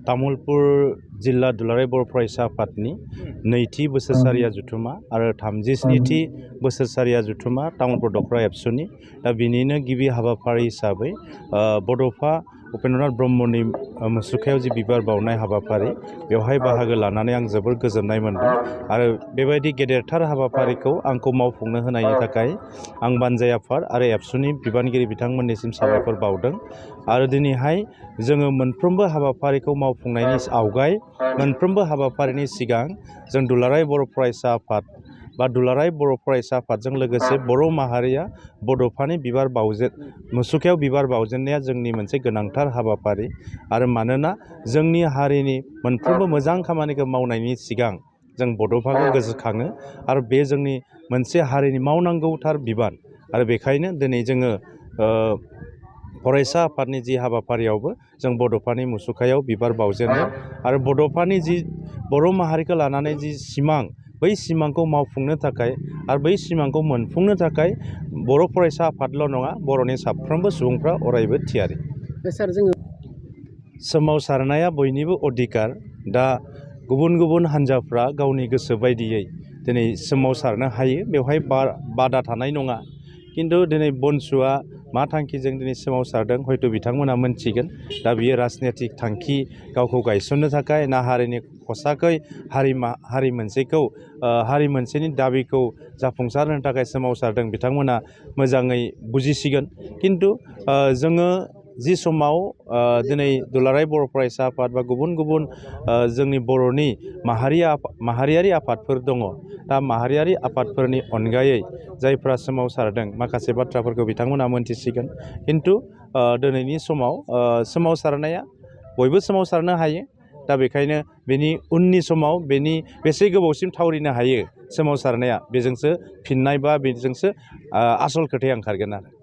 तामुलपुर जिल्ला दुलाराय बर' फरायसा आफादनि नैथि बोसोरसालिया जुथुमा आरो 37थि बोसोरसालिया जुथुमा तामुलपुर दखरा एबसुनि दा बिनिनो गिबि हाबाफारि हिसाबै बड'फा उपेन्द्रनाथ ब्रह्मनि मुसुखायाव जि बिबार बावनाय हाबाफारि बेवहाय बाहागो लानानै आं जोबोर गोजोननाय मोनदों आरो बेबायदि गेदेरथार हाबाफारिखौ आंखौ मावफुंनो होनायनि थाखाय आं बानजाय आफाद आरो एबसुनि बिबानगिरि बिथांमोननिसिम साबायखर बावदों आरो दिनैहाय जोङो मोनफ्रोमबो हाबाफारिखौ मावफुंनायनि आवगाय मोनफ्रोमबो हाबाफारिनि सिगां जों दुलाराय बर' फरायसा आफाद बा दुलाराय बर' फरायसा आफादजों लोगोसे बर' माहारिया बड'फानि बिबार मुसुखायाव बिबार बावजेननाया जोंनि मोनसे गोनांथार हाबाफारि आरो मानोना जोंनि हारिनि मोनफ्रोमबो मोजां खामानिखौ मावनायनि सिगां जों बड'फाखौ गोसोखाङो आरो बे जोंनि मोनसे हारिनि मावनांगौथार बिबान आरो बेखायनो दिनै जोङो फरायसा आफादनि जि हाबाफारियावबो जों बड'फानि मुसुखायाव बिबार बावजेनो आरो बड'फानि जि बर' माहारिखौ लानानै जि सिमां बै सिमांखौ मावफुंनो थाखाय आरो बै सिमांखौ मोनफुंनो थाखाय बर' फरायसा आफादल' नङा बर'नि साफ्रोमबो सुबुंफ्रा अरायबो थियारि। सार जोङो सोमावसारनाया बयनिबो अधिकार दा गुबुन गुबुन हान्जाफ्रा गावनि गोसो बायदियै दिनै सोमावसारनो हायो बेवहाय बादा थानाय नङा किन्तु दिनै बनसुआ मा थांखिजों दिनै सोमावसारदों हयथ' बिथांमोना मोनथिगोन दा बियो राजनितिक थांखि गावखौ गायसननो थाखाय ना हारिनि खसाखै हारि मोनसेनि दाबिखौ जाफुंसार होनो थाखाय सोमावसारदों बिथांमोना मोजाङै बुजिसिगोन किन्तु जोङो जि समाव दिनै दुलाराय बर' फरायसा आफाद बा गुबुन गुबुन जोंनि बर'नि माहारियारि आफादफोर दङ दा माहारियारि आफादफोरनि अनगायै जायफ्रा सोमावसारदों माखासे बाथ्राफोरखौ बिथांमोना मोनथिसिगोन किन्तु दिनैनि समाव सोमावसारनाया बयबो सोमावसारनो हायो दा बेखायनो बेनि उननि समाव बेनि बेसे गोबावसिम थावरिनो हायो सोमावसारनाया बेजोंसो फिननाय बा बेजोंसो आसल खोथाया ओंखारगोन आरो